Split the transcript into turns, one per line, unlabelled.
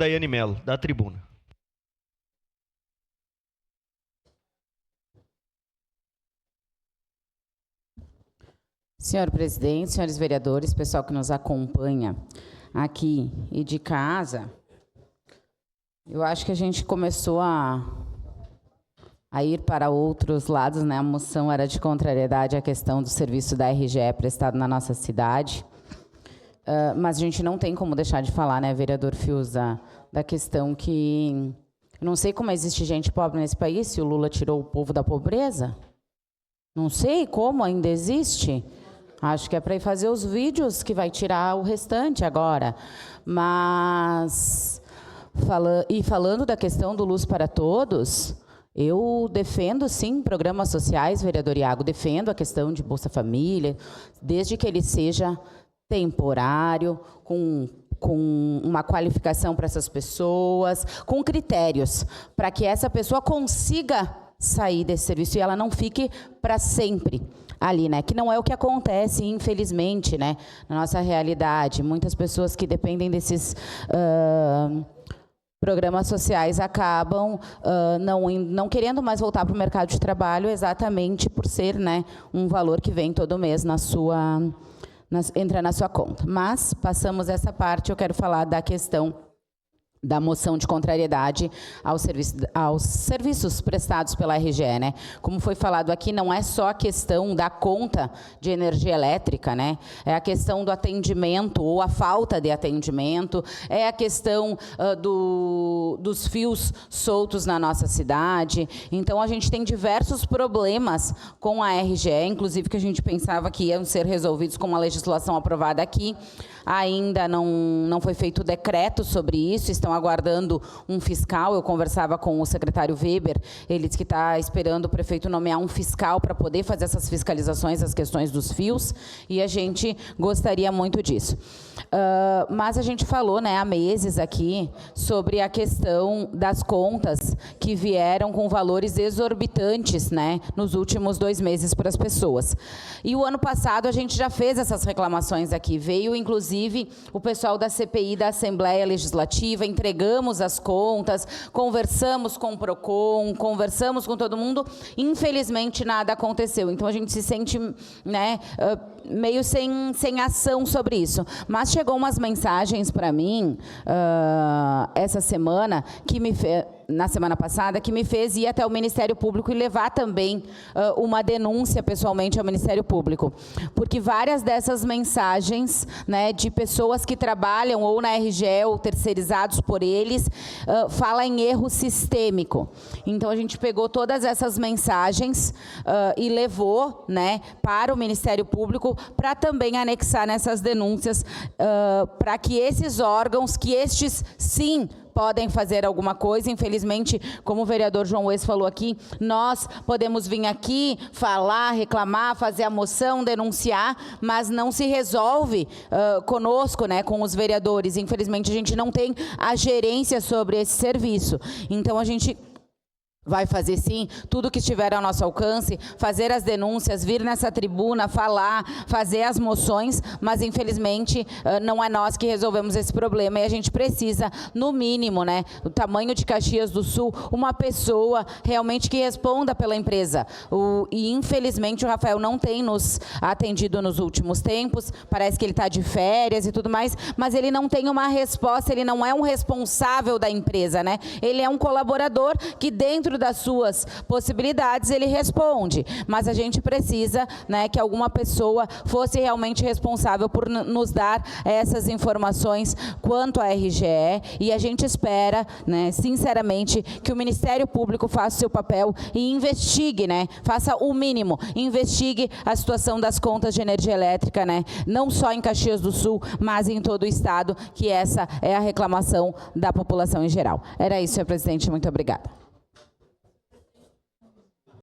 Daiane Mello, da tribuna.
Senhor presidente, senhores vereadores, pessoal que nos acompanha aqui e de casa, eu acho que a gente começou a ir para outros lados, né? A moção era de contrariedade à questão do serviço da RGE prestado na nossa cidade, mas a gente não tem como deixar de falar, né, vereador Fiuza, da questão que eu não sei como existe gente pobre nesse país, se o Lula tirou o povo da pobreza, não sei como ainda existe. Acho que é para ir fazer os vídeos que vai tirar o restante agora. Mas, falando da questão do Luz para Todos, eu defendo, sim, programas sociais, vereador Iago, defendo a questão de Bolsa Família, desde que ele seja temporário, com uma qualificação para essas pessoas, com critérios, para que essa pessoa consiga sair desse serviço e ela não fique para sempre ali, né? Que não é o que acontece, infelizmente, né? Na nossa realidade. Muitas pessoas que dependem desses programas sociais acabam não querendo mais voltar para o mercado de trabalho, exatamente por ser, né, um valor que vem todo mês entra na sua conta. Mas, passamos essa parte, eu quero falar da questão da moção de contrariedade aos serviços prestados pela RGE, né? Como foi falado aqui, não é só a questão da conta de energia elétrica, né? É a questão do atendimento ou a falta de atendimento, é a questão dos fios soltos na nossa cidade. Então, a gente tem diversos problemas com a RGE, inclusive que a gente pensava que iam ser resolvidos com uma legislação aprovada aqui. Ainda não foi feito o decreto sobre isso, estão aguardando um fiscal. Eu conversava com o secretário Weber, ele disse que está esperando o prefeito nomear um fiscal para poder fazer essas fiscalizações, as questões dos fios, e a gente gostaria muito disso. Mas a gente falou, né, há meses aqui sobre a questão das contas que vieram com valores exorbitantes, né, nos últimos 2 meses para as pessoas. E o ano passado a gente já fez essas reclamações aqui, veio inclusive o pessoal da CPI da Assembleia Legislativa, entregamos as contas, conversamos com o PROCON, conversamos com todo mundo, infelizmente nada aconteceu. Então a gente se sente, né, meio sem ação sobre isso. Mas chegou umas mensagens para mim essa semana, na semana passada, que me fez ir até o Ministério Público e levar também uma denúncia pessoalmente ao Ministério Público. Porque várias dessas mensagens, né, de pessoas que trabalham ou na RGE ou terceirizados por eles, fala em erro sistêmico. Então a gente pegou todas essas mensagens e levou, né, para o Ministério Público para também anexar nessas denúncias para que esses órgãos, que estes sim podem fazer alguma coisa. Infelizmente, como o vereador João Wes falou aqui, nós podemos vir aqui, falar, reclamar, fazer a moção, denunciar, mas não se resolve conosco, né, com os vereadores. Infelizmente, a gente não tem a gerência sobre esse serviço. Então, a gente vai fazer, sim, tudo que estiver ao nosso alcance, fazer as denúncias, vir nessa tribuna, falar, fazer as moções, mas, infelizmente, não é nós que resolvemos esse problema e a gente precisa, no mínimo, né, o tamanho de Caxias do Sul, uma pessoa realmente que responda pela empresa. E, infelizmente, o Rafael não tem nos atendido nos últimos tempos, parece que ele está de férias e tudo mais, mas ele não tem uma resposta, ele não é um responsável da empresa, né? Ele é um colaborador que, dentro das suas possibilidades, ele responde, mas a gente precisa, né, que alguma pessoa fosse realmente responsável por nos dar essas informações quanto à RGE, e a gente espera, né, sinceramente, que o Ministério Público faça o seu papel e investigue, né, faça o mínimo, investigue a situação das contas de energia elétrica, né, não só em Caxias do Sul, mas em todo o estado, que essa é a reclamação da população em geral. Era isso, senhor presidente, muito obrigada.